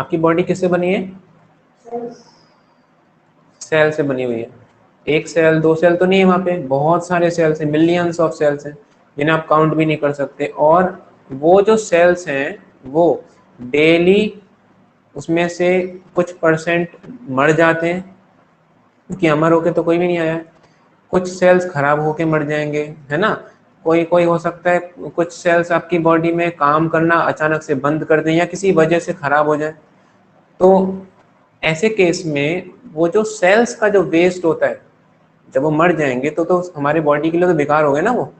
आपकी बॉडी किससे बनी है? सेल से बनी हुई है। एक सेल दो सेल तो नहीं है, वहाँ पे बहुत सारे सेल्स हैं, मिलियंस ऑफ सेल्स हैं जिन्हें आप काउंट भी नहीं कर सकते। और वो जो सेल्स हैं वो डेली उसमें से कुछ परसेंट मर जाते हैं, क्योंकि अमर होके तो कोई भी नहीं आया है। कुछ सेल्स खराब होके मर जाएंगे, है ना। कोई कोई हो सकता है कुछ सेल्स आपकी बॉडी में काम करना अचानक से बंद कर दें या किसी वजह से खराब हो जाए। तो ऐसे केस में वो जो सेल्स का जो वेस्ट होता है, जब वो मर जाएंगे तो हमारे बॉडी के लिए तो बेकार हो गए ना वो।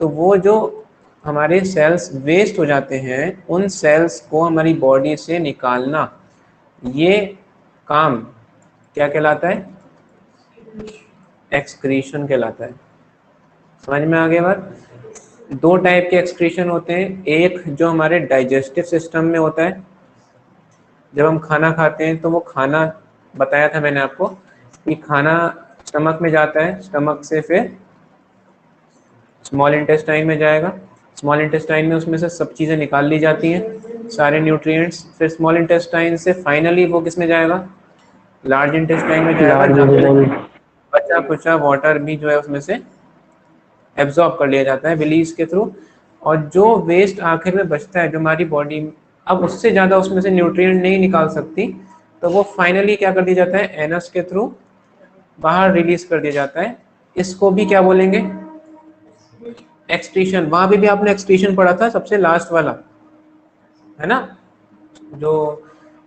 तो वो जो हमारे सेल्स वेस्ट हो जाते हैं, उन सेल्स को हमारी बॉडी से निकालना, ये काम क्या कहलाता है? एक्सक्रीशन कहलाता है। समझ में आ गया बात? दो टाइप के एक्सक्रीशन होते हैं। एक जो हमारे डाइजेस्टिव सिस्टम में होता है, जब हम खाना खाते हैं तो वो खाना, बताया था मैंने आपको कि खाना स्टमक में जाता है, स्टमक से फिर स्मॉल इंटेस्टाइन में जाएगा, स्मॉल इंटेस्टाइन में उसमें से सब चीज़ें निकाल ली जाती हैं, सारे न्यूट्रिएंट्स। फिर स्मॉल इंटेस्टाइन से फाइनली वो किस में जाएगा? लार्ज इंटेस्टाइन में जाएगा, जहाँ पे बचा कुचा वाटर भी जो है उसमें से एब्जॉर्ब कर लिया जाता है बिलीज के थ्रू। और जो वेस्ट आखिर में बचता है, जो हमारी बॉडी अब उससे ज़्यादा उसमें से न्यूट्रिएंट नहीं निकाल सकती, तो वो फाइनली क्या कर दिया जाता है? एनस के थ्रू बाहर रिलीज कर दिया जाता है। इसको भी क्या बोलेंगे? एक्सक्रीशन। वहां भी आपने एक्सक्रीशन पढ़ा था, सबसे लास्ट वाला, है ना। जो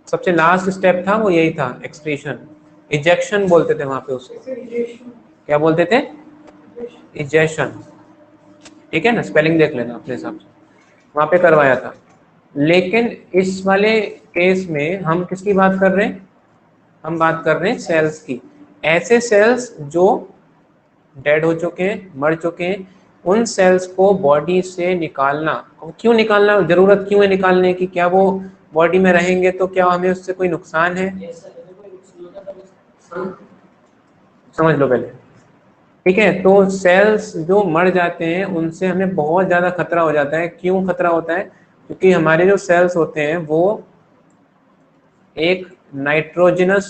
सबसे लास्ट स्टेप था वो यही था, एक्सक्रीशन। इजेक्शन बोलते थे वहां पे उसको। क्या बोलते थे? इजेक्शन। ठीक है ना, स्पेलिंग देख लेना अपने हिसाब से, वहां पे करवाया था। लेकिन इस वाले केस में हम किसकी बात कर रहे हैं? हम बात कर रहे हैं सेल्स की। ऐसे सेल्स जो डेड हो चुके हैं, मर चुके हैं, उन सेल्स को बॉडी से निकालना। क्यों निकालना, जरूरत क्यों है निकालने की? क्या वो बॉडी में रहेंगे तो क्या हमें उससे कोई नुकसान है? समझ लो पहले। ठीक है, तो सेल्स जो मर जाते हैं उनसे हमें बहुत ज़्यादा खतरा हो जाता है। क्यों खतरा होता है? क्योंकि हमारे जो सेल्स होते हैं वो एक नाइट्रोजनस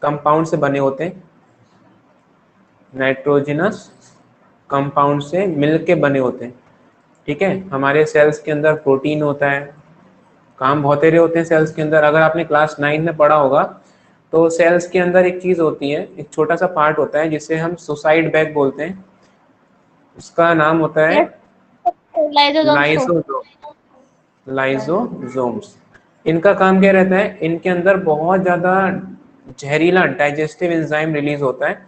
कंपाउंड से बने होते हैं, नाइट्रोजनस कंपाउंड से मिलके बने होते हैं। ठीक है, हमारे सेल्स के अंदर प्रोटीन होता है, काम बहुत तेरे होते हैं सेल्स के अंदर। अगर आपने क्लास 9 में पढ़ा होगा तो सेल्स के अंदर एक चीज़ होती है, एक छोटा सा पार्ट होता है जिसे हम सुसाइड बैग बोलते हैं। उसका नाम होता है लाइसोसोम्स को। Lysosome, lysosomes. इनका काम क्या रहता है? इनके अंदर बहुत ज़्यादा जहरीला डाइजेस्टिव एंजाइम रिलीज होता है।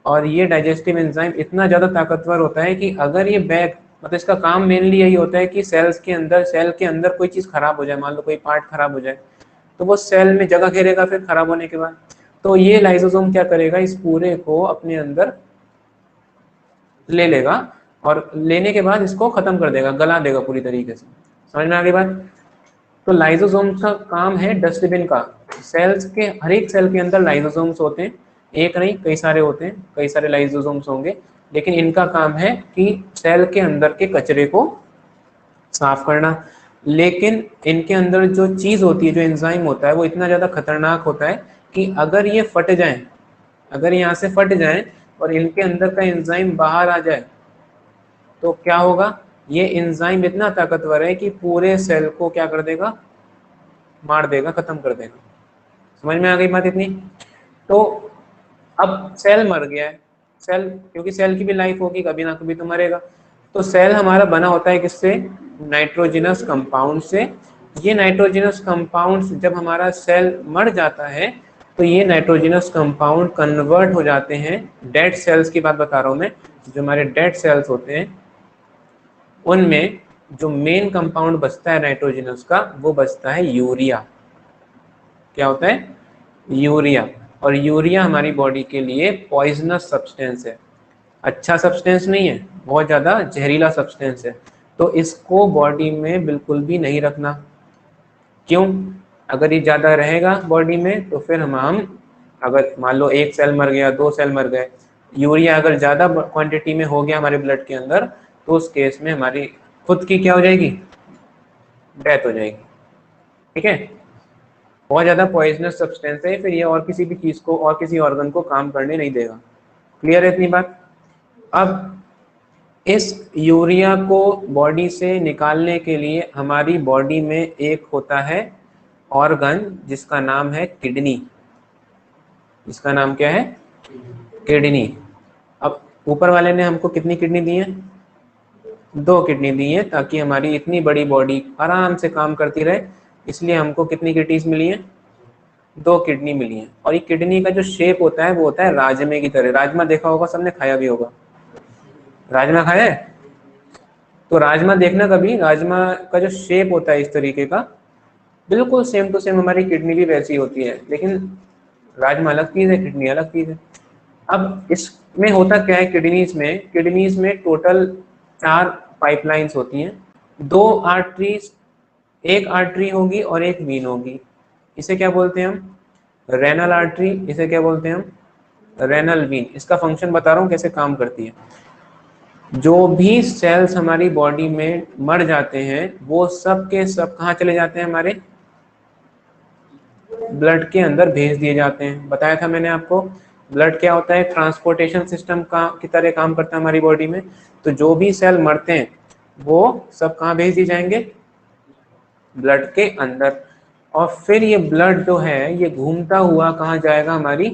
और ये डाइजेस्टिव एंजाइम इतना ज़्यादा ताकतवर होता है कि अगर ये बैग, मतलब इसका काम मेनली यही होता है कि सेल्स के अंदर, सेल के अंदर कोई चीज़ खराब हो जाए, मान लो कोई पार्ट खराब हो जाए, तो वो सेल में जगह घेरेगा फिर खराब होने के बाद। तो ये लाइसोसोम क्या करेगा? इस पूरे को अपने अंदर ले लेगा और लेने के बाद इसको खत्म कर देगा, गला देगा पूरी तरीके से। समझ में आ गई बात? तो लाइसोसोम का काम है डस्टबिन का। सेल्स के हर एक सेल के अंदर लाइसोसोम्स होते हैं, एक नहीं कई सारे होते हैं, कई सारे लाइसोसोम्स होंगे। लेकिन इनका काम है कि सेल के अंदर के कचरे को साफ करना। लेकिन इनके अंदर जो चीज़ होती है, जो एंजाइम होता है, वो इतना ज़्यादा खतरनाक होता है कि अगर ये फट जाए, अगर यहाँ से फट जाए और इनके अंदर का एंजाइम बाहर आ जाए तो क्या होगा? ये एंजाइम इतना ताकतवर है कि पूरे सेल को क्या कर देगा? मार देगा, खत्म कर देगा। समझ में आ गई बात इतनी? तो अब सेल मर गया है, सेल, क्योंकि सेल की भी लाइफ होगी, कभी ना कभी तो मरेगा। तो सेल हमारा बना होता है किससे? नाइट्रोजनस कंपाउंड से। ये नाइट्रोजनस कंपाउंड जब हमारा सेल मर जाता है तो ये नाइट्रोजनस कंपाउंड कन्वर्ट हो जाते हैं, डेड सेल्स की बात बता रहा हूँ मैं, जो हमारे डेड सेल्स होते हैं उनमें जो मेन कंपाउंड बचता है नाइट्रोजनस का, वो बचता है यूरिया। क्या होता है? यूरिया। और यूरिया हमारी बॉडी के लिए पॉइजनस सब्सटेंस है, अच्छा सब्सटेंस नहीं है, बहुत ज़्यादा जहरीला सब्सटेंस है। तो इसको बॉडी में बिल्कुल भी नहीं रखना। क्यों? अगर ये ज़्यादा रहेगा बॉडी में तो फिर हम अगर मान लो एक सेल मर गया, दो सेल मर गए, यूरिया अगर ज़्यादा क्वांटिटी में हो गया हमारे ब्लड के अंदर, तो उस केस में हमारी खुद की क्या हो जाएगी? डेथ हो जाएगी। ठीक है, बहुत ज़्यादा पॉइजनस सब्सटेंस है, फिर ये और किसी भी चीज़ को और किसी ऑर्गन को काम करने नहीं देगा। क्लियर है इतनी बात? अब इस यूरिया को बॉडी से निकालने के लिए हमारी बॉडी में एक होता है ऑर्गन जिसका नाम है किडनी। इसका नाम क्या है? किडनी। अब ऊपर वाले ने हमको कितनी किडनी दी है? 2 किडनी दी है, ताकि हमारी इतनी बड़ी बॉडी आराम से काम करती रहे, इसलिए हमको कितनी किडनीज मिली है? 2 किडनी मिली है। और ये किडनी का जो शेप होता है वो होता है राजमे की तरह। राजमा देखा होगा सबने, खाया भी होगा। राजमा खाया है? तो राजमा देखना कभी, राजमा का जो शेप होता है इस तरीके का, बिल्कुल सेम टू सेम हमारी किडनी भी वैसी होती है, लेकिन राजमा अलग चीज है, किडनी अलग चीज है। अब इसमें होता क्या है, किडनीज में टोटल 4 पाइपलाइंस होती हैं। 2 आर्टरीज, एक आर्टरी होगी और एक वीन होगी। इसे क्या बोलते हैं हम? Renal artery. इसे क्या बोलते हैं हम? Renal Wien. इसका फंक्शन बता रहा हूँ कैसे काम करती है। जो भी सेल्स हमारी बॉडी में मर जाते हैं वो सब के सब कहाँ चले जाते हैं? हमारे ब्लड के अंदर भेज दिए जाते हैं। बताया था मैंने आपको, ब्लड क्या होता है? ट्रांसपोर्टेशन सिस्टम का की तरह काम करता है हमारी बॉडी में। तो जो भी सेल मरते हैं वो सब कहाँ भेज दिए जाएंगे? ब्लड के अंदर। और फिर ये ब्लड जो है ये घूमता हुआ कहाँ जाएगा? हमारी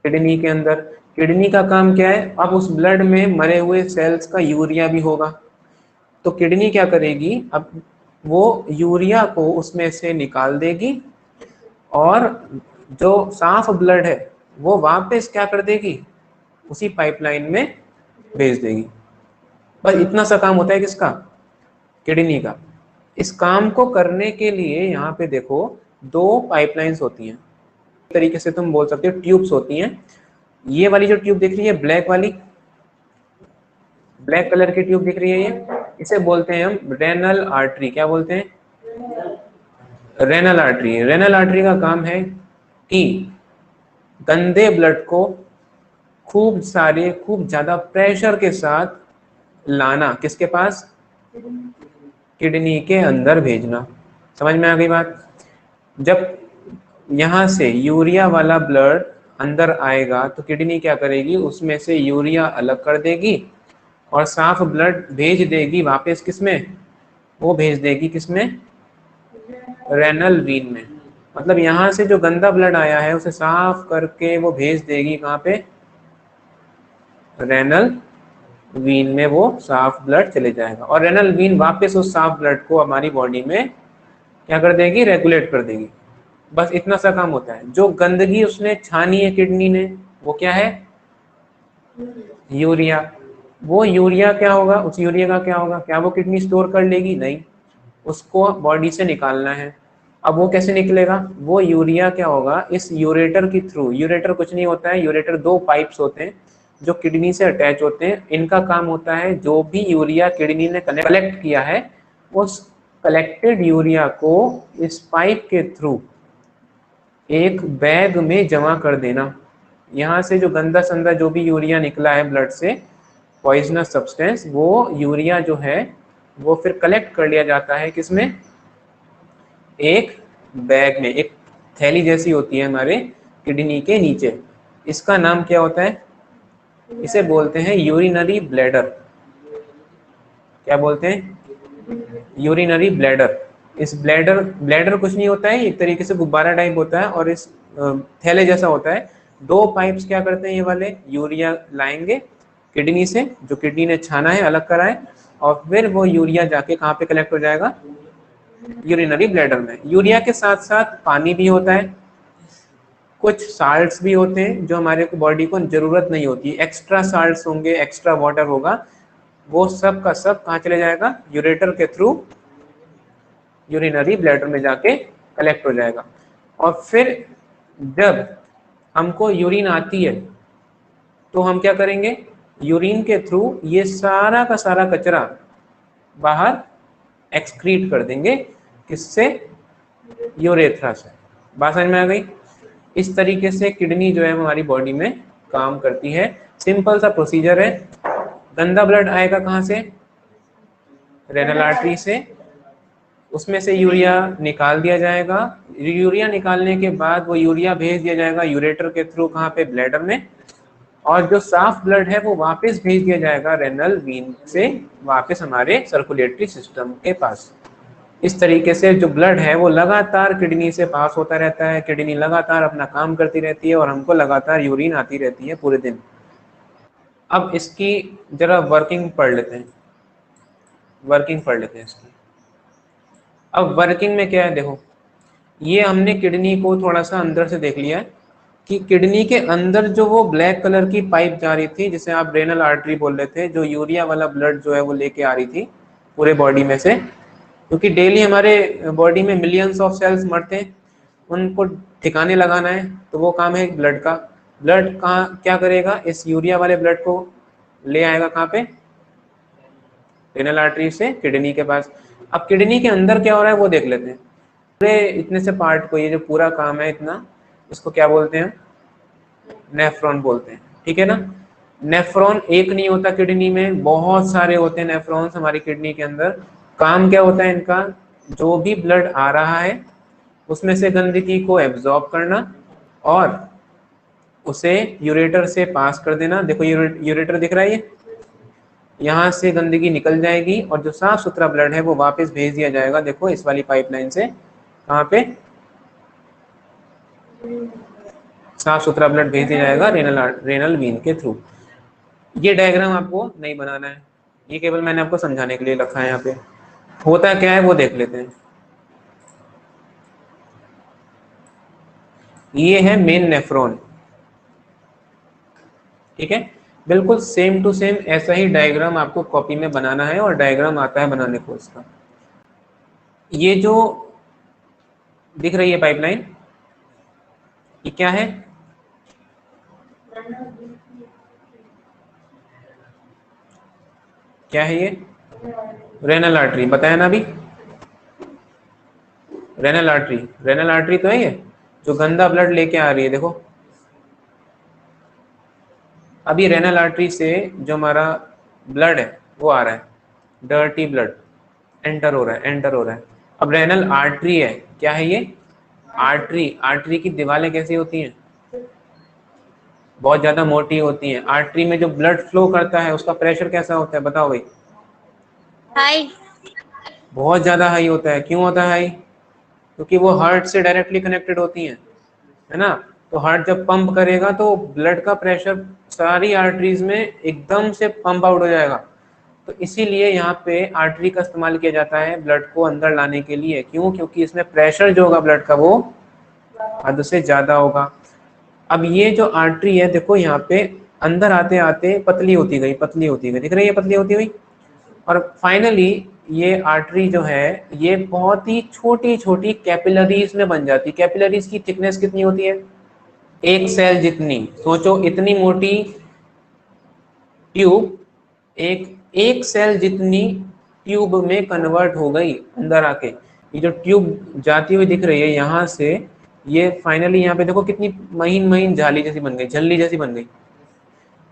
किडनी के अंदर। किडनी का काम क्या है? अब उस ब्लड में मरे हुए सेल्स का यूरिया भी होगा, तो किडनी क्या करेगी? अब वो यूरिया को उसमें से निकाल देगी और जो साफ ब्लड है वो वापस क्या कर देगी? उसी पाइपलाइन में भेज देगी। बस इतना सा काम होता है किसका? किडनी का। इस काम को करने के लिए यहाँ पे देखो 2 पाइपलाइंस होती हैं, एक तरीके से तुम बोल सकते हो ट्यूब्स होती हैं। ये वाली जो ट्यूब दिख रही है ब्लैक वाली, ब्लैक कलर की ट्यूब दिख रही है ये, इसे बोलते हैं हम रेनल आर्टरी। क्या बोलते हैं? Renal artery. रेनल आर्टरी का काम है कि गंदे ब्लड को खूब ज्यादा प्रेशर के साथ लाना, किसके पास? किडनी के अंदर भेजना। समझ में आ गई बात? जब यहाँ से यूरिया वाला ब्लड अंदर आएगा तो किडनी क्या करेगी? उसमें से यूरिया अलग कर देगी और साफ ब्लड भेज देगी वापस किसमें? वो भेज देगी किसमें? रेनल वीन में। मतलब यहाँ से जो गंदा ब्लड आया है उसे साफ करके वो भेज देगी कहाँ पे? रेनल वीन में वो साफ ब्लड चले जाएगा और रेनल वीन वापस उस साफ ब्लड को हमारी बॉडी में क्या कर देगी? रेगुलेट कर देगी। बस इतना सा काम होता है। जो गंदगी उसने छानी है किडनी ने वो क्या है? यूरिया। वो यूरिया क्या होगा? उस यूरिया का क्या होगा? क्या वो किडनी स्टोर कर लेगी? नहीं, उसको बॉडी से निकालना है। अब वो कैसे निकलेगा? वो यूरिया क्या होगा? इस यूरेटर के थ्रू। यूरेटर कुछ नहीं होता है, यूरेटर 2 पाइप्स होते हैं जो किडनी से अटैच होते हैं। इनका काम होता है जो भी यूरिया किडनी ने कलेक्ट किया है उस कलेक्टेड यूरिया को इस पाइप के थ्रू एक बैग में जमा कर देना। यहाँ से जो गंदा संदा जो भी यूरिया निकला है ब्लड से, पॉइजनस सब्सटेंस, वो यूरिया जो है वो फिर कलेक्ट कर लिया जाता है किसमें? एक बैग में, एक थैली जैसी होती है हमारे किडनी के नीचे। इसका नाम क्या होता है? इसे बोलते हैं यूरिनरी ब्लैडर। क्या बोलते हैं? Urinary bladder. इस ब्लैडर कुछ नहीं होता है, एक तरीके से गुब्बारा टाइप होता है और इस थैले जैसा होता है। 2 पाइप्स क्या करते हैं? ये वाले यूरिया लाएंगे किडनी से, जो किडनी ने छाना है, अलग करा है, और फिर वो यूरिया जाके कहाँ पे कलेक्ट हो जाएगा? यूरिनरी ब्लैडर में। यूरिया के साथ साथ पानी भी होता है, कुछ साल्ट्स भी होते हैं जो हमारे को बॉडी को जरूरत नहीं होती, एक्स्ट्रा साल्ट्स होंगे, एक्स्ट्रा वाटर होगा, वो सब का सब कहाँ चले जाएगा? यूरेटर के थ्रू यूरिनरी ब्लैडर में जाके कलेक्ट हो जाएगा। और फिर जब हमको यूरिन आती है तो हम क्या करेंगे? यूरिन के थ्रू ये सारा का सारा कचरा बाहर एक्सक्रीट कर देंगे। किससे? यूरेथ्रा से। बात समझ में आ गई? इस तरीके से किडनी जो है हमारी बॉडी में काम करती है। सिंपल सा प्रोसीजर है। गंदा ब्लड आएगा कहाँ से? रेनल आर्टरी से, उसमें से यूरिया निकाल दिया जाएगा। यूरिया निकालने के बाद वो यूरिया भेज दिया जाएगा यूरेटर के थ्रू, कहाँ पे, ब्लैडर में। और जो साफ ब्लड है वो वापस भेज दिया जाएगा रेनल वीन से वापस हमारे सर्कुलेटरी सिस्टम के पास। इस तरीके से जो ब्लड है वो लगातार किडनी से पास होता रहता है, किडनी लगातार अपना काम करती रहती है और हमको लगातार यूरिन आती रहती है पूरे दिन। अब इसकी जरा वर्किंग पढ़ लेते हैं, इसकी। अब वर्किंग में क्या है, देखो, ये हमने किडनी को थोड़ा सा अंदर से देख लिया है कि किडनी के अंदर जो वो ब्लैक कलर की पाइप जा रही थी, जिसे आप रेनल आर्टरी बोल रहे थे, जो यूरिया वाला ब्लड जो है वो लेके आ रही थी पूरे बॉडी में से, क्योंकि डेली हमारे बॉडी में मिलियंस ऑफ सेल्स मरते हैं, उनको ठिकाने लगाना है, तो वो काम है ब्लड का। ब्लड कहाँ क्या करेगा, इस यूरिया वाले ब्लड को ले आएगा कहाँ पे, रेनल आर्टरी से किडनी के पास। अब किडनी के अंदर क्या हो रहा है वो देख लेते हैं। पूरे इतने से पार्ट को, ये जो पूरा काम है इतना, इसको क्या बोलते हैं, नेफ्रॉन बोलते हैं, ठीक है ना। नेफ्रॉन एक नहीं होता किडनी में, बहुत सारे होते हैं नेफ्रॉन्स हमारी किडनी के अंदर। काम क्या होता है इनका, जो भी ब्लड आ रहा है उसमें से गंदगी को एब्जॉर्ब करना और उसे यूरेटर से पास कर देना। देखो यूरेटर दिख रहा है, ये यहाँ से गंदगी निकल जाएगी और जो साफ सुथरा ब्लड है वो वापस भेज दिया जाएगा, देखो इस वाली पाइपलाइन से, कहाँ पे, साफ सुथरा ब्लड भेज दिया जाएगा रेनल वीन के थ्रू। ये डायग्राम आपको नहीं बनाना है, ये केवल मैंने आपको समझाने के लिए रखा है। यहाँ पे होता क्या है वो देख लेते हैं। ये है मेन नेफ्रॉन, ठीक है। बिल्कुल सेम टू सेम ऐसा ही डायग्राम आपको कॉपी में बनाना है और डायग्राम आता है बनाने को इसका। ये जो दिख रही है पाइपलाइन, ये क्या है, क्या है ये, रेनल आर्टरी, बताया ना अभी, रेनल आर्टरी तो है ये, जो गंदा ब्लड लेके आ रही है। देखो अभी रेनल आर्टरी से जो हमारा ब्लड है वो आ रहा है, डर्टी ब्लड एंटर हो रहा है। अब रेनल आर्टरी है, क्या है ये, आर्टरी की दीवारें कैसी होती हैं, बहुत ज्यादा मोटी होती हैं। आर्टरी में जो ब्लड फ्लो करता है उसका प्रेशर कैसा होता है, बताओ भाई। हाई, बहुत ज्यादा हाई होता है। क्यों होता है हाई, क्योंकि वो हार्ट से डायरेक्टली कनेक्टेड होती हैं, है ना। तो हार्ट जब पंप करेगा तो ब्लड का प्रेशर सारी आर्टरीज में एकदम से पंप आउट हो जाएगा। तो इसीलिए यहाँ पे आर्टरी का इस्तेमाल किया जाता है ब्लड को अंदर लाने के लिए। क्यों, क्योंकि इसमें प्रेशर जो होगा ब्लड का वो हद से ज्यादा होगा। अब ये जो आर्टरी है, देखो यहाँ पे अंदर आते आते पतली होती गई, दिख रही है, पतली होती हुई। और फाइनली ये आर्टरी जो है ये बहुत ही छोटी छोटी कैपिलरीज में बन जाती है। कैपिलरीज की थिकनेस कितनी होती है, एक सेल जितनी। सोचो इतनी मोटी ट्यूब एक सेल जितनी ट्यूब में कन्वर्ट हो गई अंदर आके। ये जो ट्यूब जाती हुई दिख रही है यहाँ से, ये फाइनली यहाँ पे देखो कितनी महीन महीन जाली जैसी बन गई, झल्ली जैसी बन गई।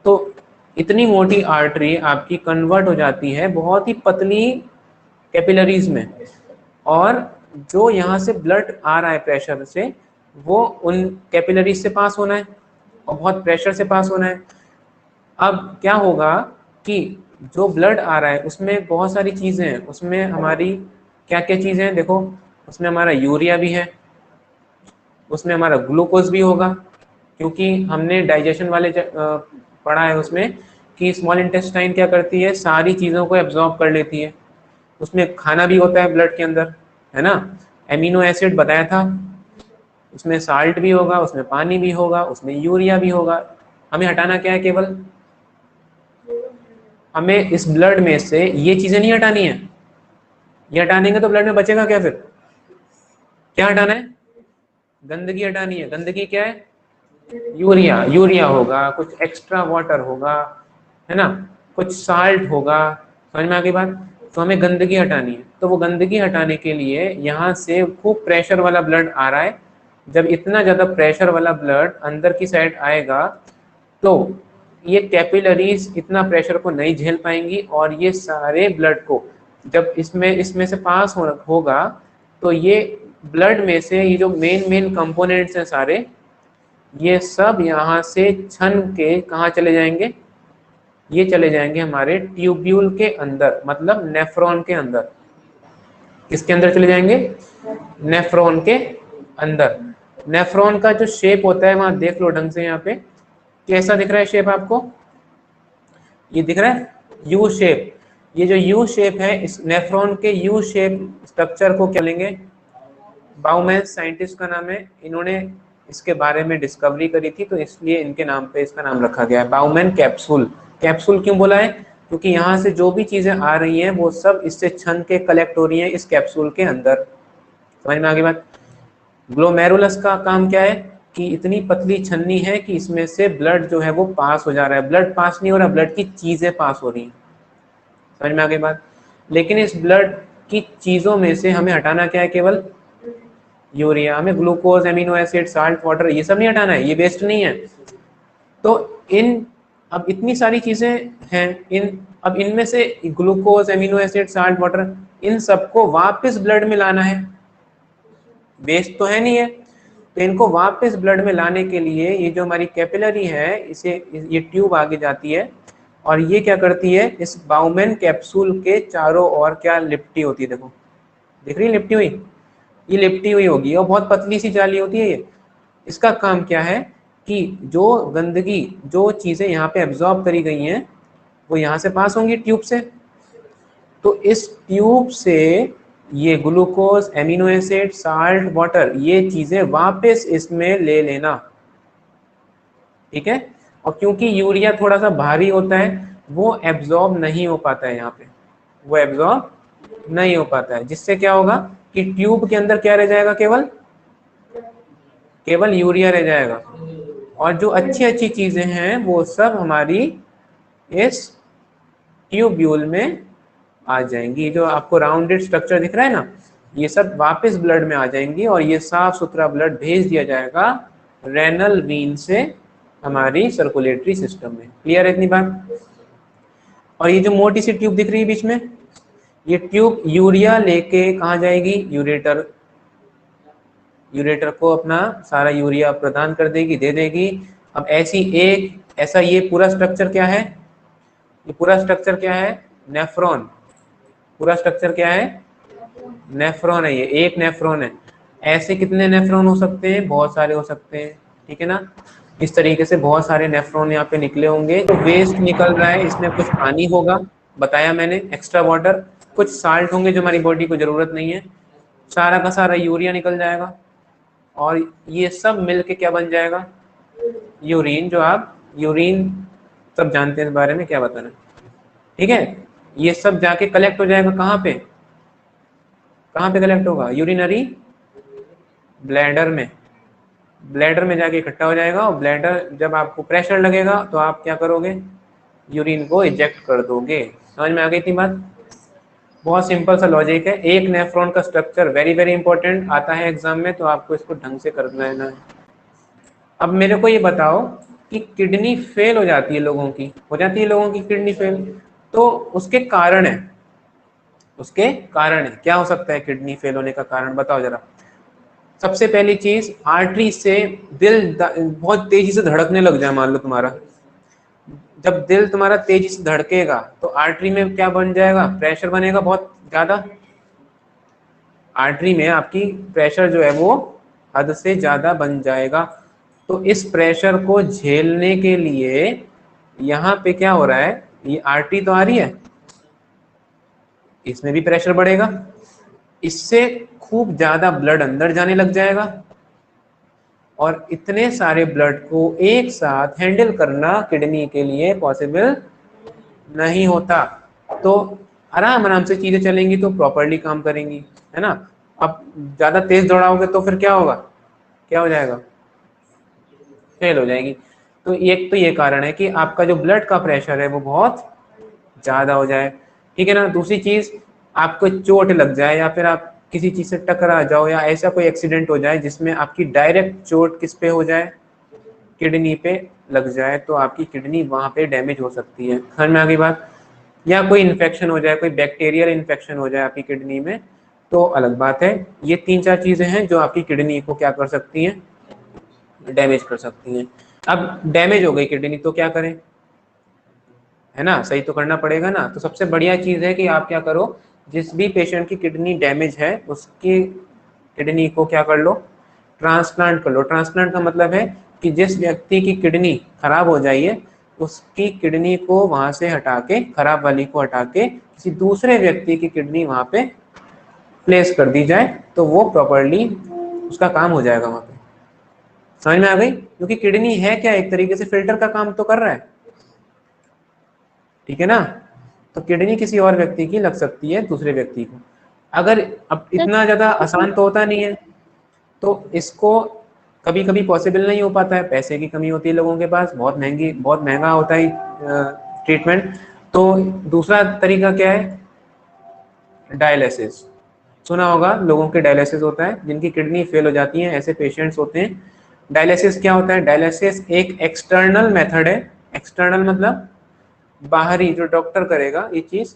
तो इतनी मोटी आर्टरी आपकी कन्वर्ट हो जाती है बहुत ही पतली कैपिलरीज में, और जो यहाँ से ब्लड आ रहा है प्रेशर से वो उन कैपिलरीज से पास होना है और बहुत प्रेशर से पास होना है। अब क्या होगा कि जो ब्लड आ रहा है उसमें बहुत सारी चीजें हैं, उसमें हमारी क्या क्या चीजें हैं, देखो उसमें हमारा यूरिया भी है, उसमें हमारा ग्लूकोज भी होगा, क्योंकि हमने डाइजेशन वाले पढ़ा है उसमें कि स्मॉल इंटेस्टाइन क्या करती है, सारी चीज़ों को एब्जॉर्ब कर लेती है। उसमें खाना भी होता है ब्लड के अंदर, है ना, एमिनो एसिड बताया था, उसमें साल्ट भी होगा, उसमें पानी भी होगा, उसमें यूरिया भी होगा। हमें हटाना क्या है, केवल हमें इस ब्लड में से ये चीज़ें नहीं हटानी है। ये हटानेंगे तो ब्लड में बचेगा क्या, फिर क्या हटाना है, गंदगी हटानी है। गंदगी क्या है, यूरिया होगा, कुछ एक्स्ट्रा वाटर होगा, है ना, कुछ साल्ट होगा, समझ में आ गई बात। तो हमें गंदगी हटानी है, तो वो गंदगी हटाने के लिए यहाँ से खूब प्रेशर वाला ब्लड आ रहा है। जब इतना ज्यादा प्रेशर वाला ब्लड अंदर की साइड आएगा तो ये कैपिलरीज इतना प्रेशर को नहीं झेल पाएंगी और ये सारे ब्लड को जब इसमें से पास होगा तो ये ब्लड में से ये जो मेन कंपोनेंट्स हैं सारे, ये सब यहाँ से छन के कहाँ चले जाएंगे, ये चले जाएंगे हमारे ट्यूब्यूल के अंदर, मतलब नेफ्रॉन के अंदर। किसके अंदर चले जाएंगे? नेफ्रॉन के अंदर। नेफ्रॉन का जो शेप होता है वहां देख लो ढंग से, यहाँ पे कैसा दिख रहा है शेप आपको? ये दिख रहा है यू शेप। ये जो यू शेप है, इस नेफ्रॉन के यू शेप स्ट्रक्चर को क्या लेंगे? बाउमैन साइंटिस्ट का नाम है, इन्होंने इसके बारे में डिस्कवरी करी थी, तो इसलिए इनके नाम पे इसका नाम रखा गया है बाउमैन कैप्सूल। कैप्सूल क्यों बोला है? क्योंकि यहाँ से जो भी चीजें आ रही हैं वो सब इससे छन के कलेक्ट हो रही हैं इस कैप्सूल के अंदर। समझ में आ गई बात? ग्लोमेरुलस का काम क्या है कि इतनी पतली छन्नी है कि इसमें से ब्लड जो है वो पास हो जा रहा है। ब्लड पास नहीं हो रहा, ब्लड की चीजें पास हो रही हैं। समझ में आ गई बात? लेकिन इस ब्लड की चीजों में से हमें हटाना क्या है? केवल यूरिया। हमें glucose, amino acid, salt, water ये सब नहीं हटाना है, ये वेस्ट नहीं है। तो अब इतनी सारी चीजें हैं, अब इनमें से glucose, amino acid, salt, water, इन सबको वापस ब्लड में लाना है। वेस्ट तो है नहीं है, तो इनको वापस ब्लड में लाने के लिए ये जो हमारी कैपिलरी है, इसे ये ट्यूब आगे जाती है और ये क्या करती है, इस बाउमैन कैप्सूल के चारों ओर क्या लिपटी होती है। देखो दिख रही है लिपटी हुई? ये लिपटी हुई होगी और बहुत पतली सी जाली होती है ये। इसका काम क्या है कि जो गंदगी, जो चीजें यहाँ पे एब्जॉर्ब करी गई हैं वो यहाँ से पास होंगी ट्यूब से। तो इस ट्यूब से ये glucose, amino acid, salt, water, ये चीजें वापस इसमें ले लेना। ठीक है? और क्योंकि यूरिया थोड़ा सा भारी होता है, वो एब्जॉर्ब नहीं हो पाता है यहाँ पे, वो एब्जॉर्ब नहीं हो पाता है, जिससे क्या होगा कि ट्यूब के अंदर क्या रह जाएगा? केवल यूरिया रह जाएगा। और जो अच्छी अच्छी चीजें हैं वो सब हमारी इस ट्यूब्यूल में आ जाएंगी। जो आपको राउंडेड स्ट्रक्चर दिख रहा है ना, ये सब वापस ब्लड में आ जाएंगी और ये साफ सुथरा ब्लड भेज दिया जाएगा रेनल वीन से हमारी सर्कुलेटरी सिस्टम में। क्लियर है इतनी बात? और ये जो मोटी सी ट्यूब दिख रही है बीच में, ये ट्यूब यूरिया लेके कहाँ जाएगी? यूरेटर। यूरेटर को अपना सारा यूरिया प्रदान कर देगी, दे देगी। अब ऐसा ये पूरा स्ट्रक्चर क्या है? ये पूरा स्ट्रक्चर क्या है? नेफ्रॉन। पूरा स्ट्रक्चर क्या है? नेफ्रॉन है। ये एक नेफ्रॉन है। ऐसे कितने नेफ्रॉन हो सकते हैं? बहुत सारे हो सकते हैं। ठीक है ना? इस तरीके से बहुत सारे नेफ्रॉन यहाँ पे निकले होंगे। तो वेस्ट निकल रहा है, इसमें कुछ पानी होगा, बताया मैंने, एक्स्ट्रा वाटर, कुछ साल्ट होंगे जो हमारी बॉडी को जरूरत नहीं है, सारा का सारा यूरिया निकल जाएगा और ये सब मिलके क्या बन जाएगा? यूरिन। जो आप यूरिन सब जानते हैं इस बारे में, क्या बताना। ठीक है? ये सब जाके कलेक्ट हो जाएगा कहाँ पे? कहाँ पे कलेक्ट होगा? यूरिनरी ब्लैडर में। ब्लैडर में जाके इकट्ठा हो जाएगा और ब्लैडर, जब आपको प्रेशर लगेगा तो आप क्या करोगे? यूरिन को इजेक्ट कर दोगे। समझ में आ गई थी बात? बहुत सिंपल सा लॉजिक है। एक नेफ्रॉन का स्ट्रक्चर वेरी वेरी इंपॉर्टेंट आता है एग्जाम में, तो आपको इसको ढंग से कर लेना है। अब मेरे को ये बताओ कि किडनी फेल हो जाती है लोगों की, हो जाती है लोगों की किडनी फेल, तो उसके कारण है, क्या हो सकता है किडनी फेल होने का कारण? बताओ जरा। सबसे पहली चीज, आर्टरी से दिल बहुत तेजी से धड़कने लग जाए। मान लो तुम्हारा, जब दिल तुम्हारा तेजी से धड़केगा तो आर्टरी में क्या बन जाएगा? प्रेशर बनेगा बहुत ज्यादा। आर्टरी में आपकी प्रेशर जो है वो हद से ज्यादा बन जाएगा। तो इस प्रेशर को झेलने के लिए यहाँ पे क्या हो रहा है? ये आर्टरी तो आ रही है, इसमें भी प्रेशर बढ़ेगा, इससे खूब ज्यादा ब्लड अंदर जाने लग जाएगा और इतने सारे ब्लड को एक साथ हैंडल करना किडनी के लिए पॉसिबल नहीं होता। तो आराम आराम से चीजें चलेंगी तो प्रॉपरली काम करेंगी, है ना? अब ज्यादा तेज दौड़ाओगे तो फिर क्या होगा? क्या हो जाएगा? फेल हो जाएगी। तो एक तो ये कारण है कि आपका जो ब्लड का प्रेशर है वो बहुत ज्यादा हो जाए। ठीक है ना? दूसरी चीज, आपको चोट लग जाए या फिर आप किसी चीज से टकरा जाओ या ऐसा कोई एक्सीडेंट हो जाए जिसमें आपकी डायरेक्ट चोट किस पे हो जाए? किडनी पे लग जाए, तो आपकी किडनी वहां पे डैमेज हो सकती है। समझ में आ गई बात? या कोई इन्फेक्शन हो जाए, कोई बैक्टीरियल इन्फेक्शन हो जाए आपकी किडनी में, तो अलग बात है। ये 3-4 चीजें हैं जो आपकी किडनी को क्या कर सकती हैं, डैमेज कर सकती हैं। अब डैमेज हो गई किडनी तो क्या करें, है ना, सही तो करना पड़ेगा ना। तो सबसे बढ़िया चीज है कि आप क्या करो, जिस भी पेशेंट की किडनी डैमेज है उसकी किडनी को क्या कर लो, ट्रांसप्लांट कर लो। ट्रांसप्लांट का मतलब है कि जिस व्यक्ति की किडनी खराब हो जाई है उसकी किडनी को वहां से हटा के, खराब वाली को हटा के किसी दूसरे व्यक्ति की किडनी वहां पे प्लेस कर दी जाए, तो वो प्रॉपरली उसका काम हो जाएगा वहां पे। समझ में आ गई? क्योंकि किडनी है क्या, एक तरीके से फिल्टर का काम तो कर रहा है, ठीक है ना। तो किडनी किसी और व्यक्ति की लग सकती है दूसरे व्यक्ति को। अगर अब इतना ज्यादा आसान तो होता नहीं है, तो इसको कभी कभी पॉसिबल नहीं हो पाता है, पैसे की कमी होती है लोगों के पास, बहुत महंगा होता है ट्रीटमेंट। तो दूसरा तरीका क्या है, डायलिसिस। सुना होगा लोगों के डायलिसिस होता है, जिनकी किडनी फेल हो जाती है, ऐसे पेशेंट्स होते हैं। डायलिसिस क्या होता है, डायलिसिस एक एक्सटर्नल मेथड है। एक्सटर्नल मतलब बाहरी, जो डॉक्टर करेगा ये चीज।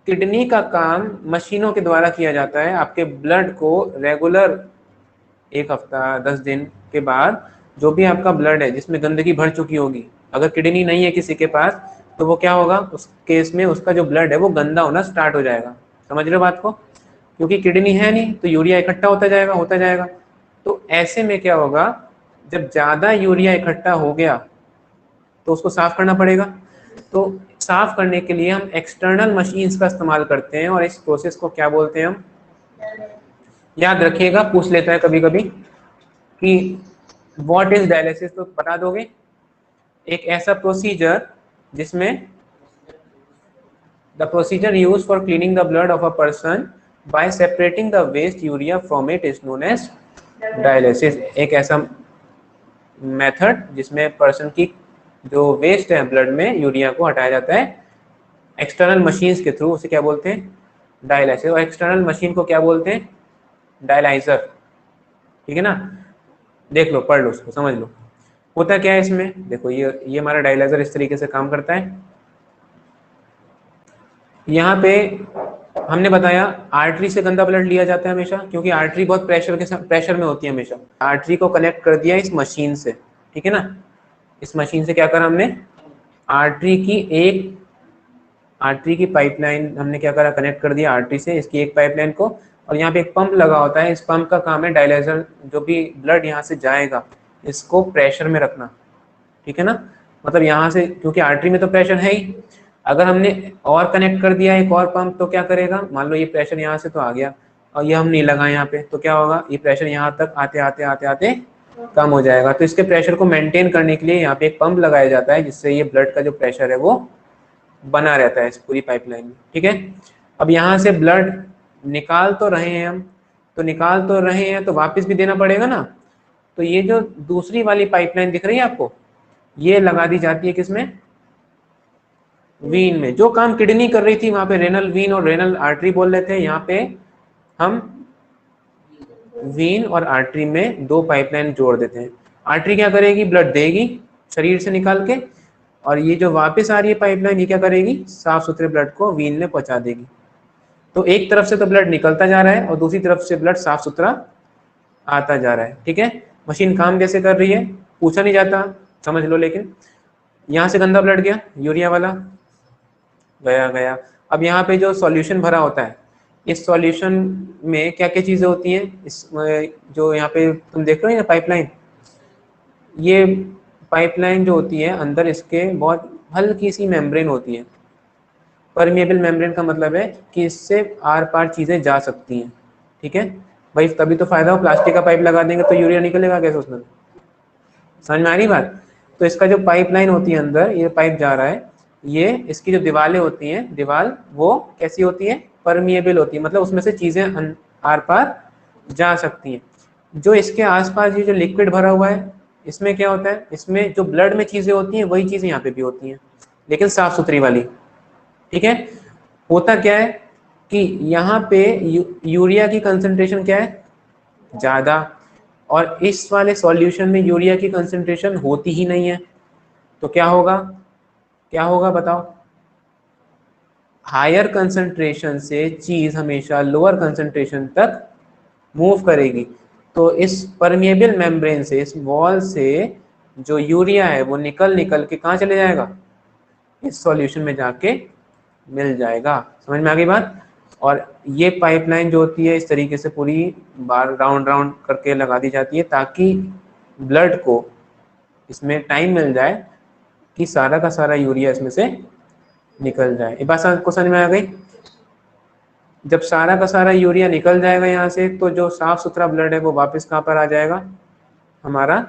किडनी का काम मशीनों के द्वारा किया जाता है। आपके ब्लड को रेगुलर 1 हफ्ता 10 दिन के बाद जो भी आपका ब्लड है जिसमें गंदगी भर चुकी होगी, अगर किडनी नहीं है किसी के पास, तो वो क्या होगा, उस केस में उसका जो ब्लड है वो गंदा होना स्टार्ट हो जाएगा। समझ रहे हो बात को? क्योंकि किडनी है नहीं तो यूरिया इकट्ठा होता जाएगा। तो ऐसे में क्या होगा, जब ज्यादा यूरिया इकट्ठा हो गया तो उसको साफ करना पड़ेगा। तो साफ करने के लिए हम एक्सटर्नल मशीन्स का इस्तेमाल करते हैं, और इस प्रोसेस को क्या बोलते हैं हम, याद रखिएगा, पूछ लेता है कभी कभी कि व्हाट इज डायलिसिस, तो बता दोगे? एक ऐसा प्रोसीजर जिसमें the procedure use for cleaning the blood of a person by separating the waste urea from it is known as dialysis. एक ऐसा मेथड जिसमें पर्सन की जो वेस्ट है ब्लड में, यूरिया को हटाया जाता है एक्सटर्नल मशीन्स के थ्रू, उसे क्या बोलते हैं, डायलिसिस। और एक्सटर्नल मशीन को क्या बोलते हैं, डायलाइजर। ठीक है ना, देख लो, पढ़ लो, उसको समझ लो। होता क्या है इसमें, देखो ये हमारा डायलाइजर इस तरीके से काम करता है। यहाँ पे हमने बताया आर्टरी से गंदा ब्लड लिया जाता है हमेशा, क्योंकि आर्टरी बहुत प्रेशर में होती है हमेशा। आर्टरी को कनेक्ट कर दिया इस मशीन से, ठीक है ना। इस मशीन से क्या करा हमने, आर्टरी की पाइपलाइन हमने क्या करा, कनेक्ट कर दिया आर्टरी से इसकी एक पाइपलाइन को। और यहाँ पे एक पंप लगा होता है, इस पंप का काम है डायलाइजर, जो भी ब्लड यहाँ से जाएगा इसको प्रेशर में रखना, ठीक है ना। मतलब यहाँ से, क्योंकि आर्टरी में तो प्रेशर है ही, अगर हमने और कनेक्ट कर दिया एक और पंप तो क्या करेगा, मान लो ये प्रेशर यहाँ से तो आ गया और ये हम नहीं लगा यहाँ पे, तो क्या होगा, ये प्रेशर यहाँ तक आते आते आते आते कम हो जाएगा। तो इसके प्रेशर को मेंटेन करने के लिए यहाँ पे एक पंप लगाया जाता है, जिससे ये ब्लड का जो प्रेशर है वो बना रहता है इस पूरी पाइपलाइन में, ठीक है। अब यहाँ से ब्लड निकाल तो रहे हैं हम, तो निकाल तो रहे हैं तो वापस भी देना पड़ेगा ना। तो ये जो दूसरी वाली पाइपलाइन दिख रही है आपको, ये लगा दी जाती है किसमें, वीन में। जो काम किडनी कर रही थी वहां पे रेनल वीन और रेनल आर्टरी बोल रहे थे, यहाँ पे हम वीन और आर्टरी में दो पाइपलाइन जोड़ देते हैं। आर्टरी क्या करेगी, ब्लड देगी शरीर से निकाल के, और ये जो वापस आ रही है पाइपलाइन ये क्या करेगी, साफ सुथरे ब्लड को वीन में पहुंचा देगी। तो एक तरफ से तो ब्लड निकलता जा रहा है और दूसरी तरफ से ब्लड साफ सुथरा आता जा रहा है, ठीक है। मशीन काम कैसे कर रही है पूछा नहीं जाता, समझ लो। लेकिन यहाँ से गंदा ब्लड गया, यूरिया वाला गया। अब यहाँ पे जो सॉल्यूशन भरा होता है, इस सॉल्यूशन में क्या क्या चीजें होती हैं, इस जो यहाँ पे तुम देख रहे हो ना पाइपलाइन, ये पाइपलाइन जो होती है अंदर इसके बहुत हल्की सी मेम्ब्रेन होती है। परमिएबल मेम्ब्रेन का मतलब है कि इससे आर पार चीजें जा सकती हैं, ठीक है भाई, तभी तो फायदा हो। प्लास्टिक का पाइप लगा देंगे तो यूरिया निकलेगा कैसे उसमें, समझ में आ रही बात। तो इसका जो पाइपलाइन होती है अंदर, ये पाइप जा रहा है, ये इसकी जो दीवारें होती हैं, दीवार वो कैसी होती है, परमिएबल होती है, मतलब उसमें से चीजें आर पार जा सकती हैं। जो इसके आसपास ये जो लिक्विड भरा हुआ है, इसमें क्या होता है, इसमें जो ब्लड में चीजें होती हैं वही चीजें यहाँ पे भी होती हैं, लेकिन साफ सुथरी वाली, ठीक है। होता क्या है कि यहाँ पे यूरिया की कंसंट्रेशन क्या है, ज्यादा, और इस वाले सॉल्यूशन में यूरिया की कंसंट्रेशन होती ही नहीं है। तो क्या होगा बताओ, हायर कंसंट्रेशन से चीज हमेशा लोअर कंसंट्रेशन तक मूव करेगी। तो इस परमिएबल मेम्ब्रेन से, इस वॉल से जो यूरिया है वो निकल निकल के कहाँ चले जाएगा, इस सॉल्यूशन में जाके मिल जाएगा। समझ में आ गई बात। और ये पाइपलाइन जो होती है इस तरीके से पूरी बार राउंड राउंड करके लगा दी जाती है ताकि ब्लड को इसमें टाइम मिल जाए कि सारा का सारा यूरिया इसमें से निकल जाए। ये बात आपको समझ में आ गई। जब सारा का सारा यूरिया निकल जाएगा यहाँ से, तो जो साफ सुथरा ब्लड है वो वापस कहाँ पर आ जाएगा, हमारा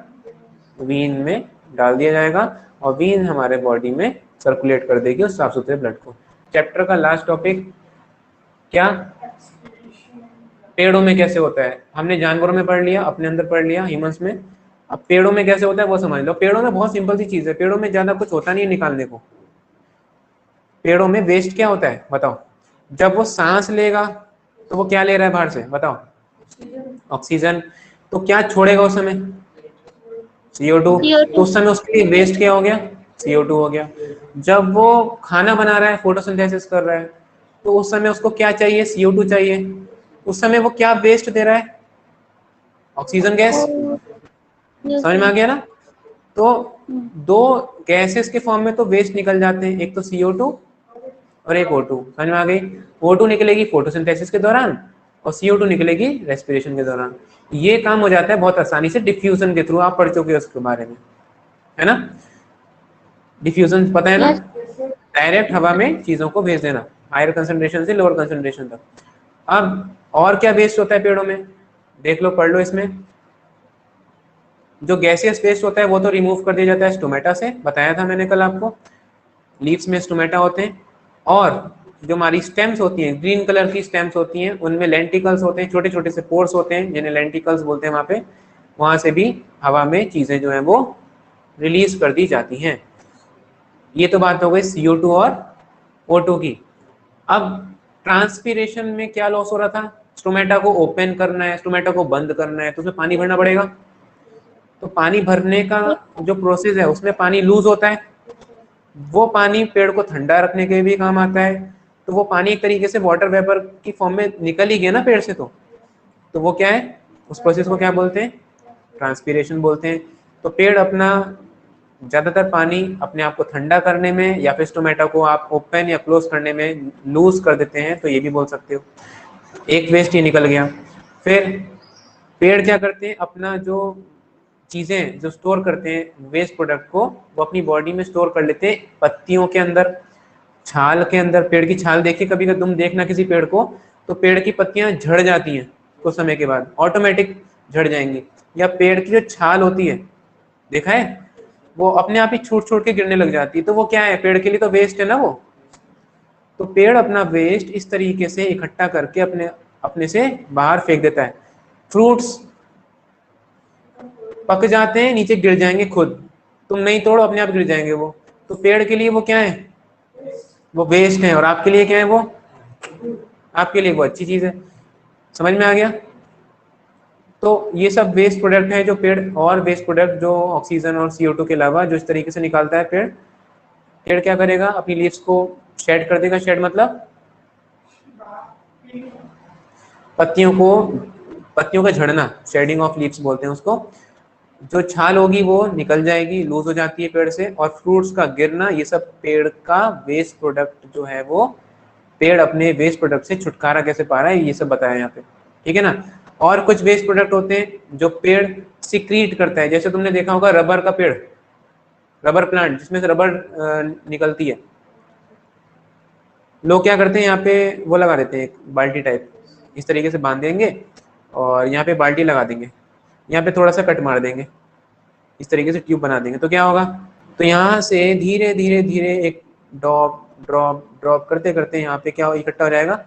वीन में डाल दिया जाएगा और वीन हमारे बॉडी में सर्कुलेट कर देगी उस साफ सुथरे ब्लड को। चैप्टर का लास्ट टॉपिक क्या, पेड़ों में कैसे होता है। हमने जानवरों में पढ़ लिया, अपने अंदर पढ़ लिया ह्यूमंस में। अब पेड़ों में कैसे होता है वो समझ लो। पेड़ों में बहुत सिंपल सी चीज है, पेड़ों में ज्यादा कुछ होता नहीं है निकालने को। पेड़ों में वेस्ट क्या होता है बताओ। जब वो सांस लेगा तो वो क्या ले रहा है बाहर से बताओ, ऑक्सीजन। तो क्या छोड़ेगा उस समय, CO2। तो उस समय उसके लिए वेस्ट क्या हो गया, CO2 हो गया। जब वो खाना बना रहा है, फोटोसिंथेसिस कर रहा है, तो उस समय उसको क्या चाहिए, CO2 चाहिए। उस समय वो क्या वेस्ट दे रहा है, ऑक्सीजन गैस। समझ में आ गया ना। तो दो गैसेस के फॉर्म में तो वेस्ट निकल जाते हैं, एक तो CO2 और एक O2। समझ में आ गई। O2 निकलेगी फोटोसिंथेसिस के दौरान और CO2 निकलेगी रेस्पिरेशन के दौरान। ये काम हो जाता है बहुत आसानी से डिफ्यूजन के थ्रू। आप पढ़ चुके हो उसके बारे में, है ना। डिफ्यूजन पता है ना, डायरेक्ट हवा में चीजों को भेज देना हायर कंसंट्रेशन से लोअर कंसंट्रेशन तक। अब और क्या वेस्ट होता है पेड़ों में, देख लो, पढ़ लो। इसमें जो गैसियस वेस्ट होता है वो तो रिमूव कर दिया जाता है स्टोमेटा से, बताया था मैंने कल आपको। लीव्स में स्टोमेटा होते हैं और जो हमारी स्टेम्स होती हैं, ग्रीन कलर की स्टेम्स होती हैं, उनमें लेंटिकल्स होते हैं, छोटे छोटे से पोर्स होते हैं जिन्हें लेंटिकल्स बोलते हैं। वहां पे, वहां से भी हवा में चीजें जो है वो रिलीज कर दी जाती हैं। ये तो बात हो गई CO2 और O2 की। अब ट्रांसपीरेशन में क्या लॉस हो रहा था, स्टोमेटा को ओपन करना है, स्टोमेटा को बंद करना है, तो उसमें पानी भरना पड़ेगा। तो पानी भरने का जो प्रोसेस है उसमें पानी लूज होता है। वो पानी पेड़ को ठंडा रखने के भी काम आता है। तो वो पानी एक तरीके से वाटर वेपर की फॉर्म में निकल ही गया ना पेड़ से। तो वो क्या है, उस प्रोसेस को क्या बोलते हैं, ट्रांसपीरेशन बोलते हैं। तो पेड़ अपना ज्यादातर पानी अपने आप को ठंडा करने में या फिर स्टोमेटा को आप ओपन या क्लोज करने में लूज कर देते हैं, तो ये भी बोल सकते हो। एक वेस्ट ही निकल गया। फिर पेड़ क्या करते हैं, अपना जो चीजें जो स्टोर करते हैं वेस्ट प्रोडक्ट को, वो अपनी बॉडी में स्टोर कर लेते हैं पत्तियों के अंदर, छाल के अंदर। पेड़ की छाल देखिए कभी तुम देखना किसी पेड़ को, तो पेड़ की पत्तियां झड़ जाती हैं कुछ समय के बाद, ऑटोमेटिक झड़ जाएंगी। या पेड़ की जो छाल होती है, देखा है, वो अपने आप ही छूट छूट के गिरने लग जाती है। तो वो क्या है, पेड़ के लिए तो वेस्ट है ना वो। तो पेड़ अपना वेस्ट इस तरीके से इकट्ठा करके अपने अपने से बाहर फेंक देता है। फ्रूट्स पक जाते हैं, नीचे गिर जाएंगे खुद, तुम नहीं तोड़ो अपने आप गिर जाएंगे वो। तो पेड़ के लिए वो क्या है, वो वेस्ट है। और आपके लिए क्या है, वो आपके लिए वो अच्छी चीज है। समझ में आ गया। तो ये सब वेस्ट प्रोडक्ट है जो पेड़, और वेस्ट प्रोडक्ट जो ऑक्सीजन और CO2 के अलावा जो इस तरीके से निकालता है पेड़। पेड़ क्या करेगा, अपनी लीव्स को शेड कर देगा। शेड मतलब पत्तियों का झड़ना, शेडिंग ऑफ लीव्स बोलते हैं उसको। जो छाल होगी वो निकल जाएगी, लूज हो जाती है पेड़ से। और फ्रूट्स का गिरना, ये सब पेड़ का वेस्ट प्रोडक्ट जो है वो, पेड़ अपने वेस्ट प्रोडक्ट से छुटकारा कैसे पा रहा है, ये सब बताया यहाँ पे, ठीक है ना। और कुछ वेस्ट प्रोडक्ट होते हैं जो पेड़ सिक्रीट करता है। जैसे तुमने देखा होगा रबर का पेड़, रबर प्लांट जिसमें से रबर निकलती है। लोग क्या करते हैं, यहाँ पे वो लगा देते हैं एक बाल्टी टाइप, इस तरीके से बांध देंगे और यहाँ पे बाल्टी लगा देंगे, यहाँ पे थोड़ा सा कट मार देंगे, इस तरीके से ट्यूब बना देंगे। तो क्या होगा, तो यहाँ से धीरे धीरे धीरे एक ड्रॉप ड्रॉप ड्रॉप करते करते यहाँ पे क्या इकट्ठा हो जाएगा,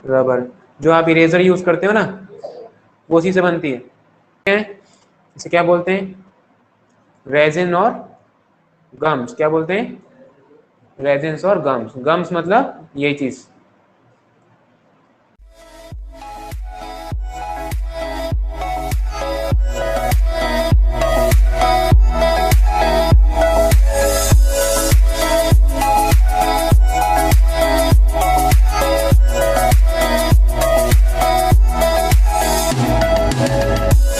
रबर। जो आप इरेजर यूज करते हो ना, वो उसी से बनती है। इसे क्या बोलते हैं, रेजिन और गम्स। क्या बोलते हैं, रेजिन्स और गम्स। गम्स मतलब यही चीज। है।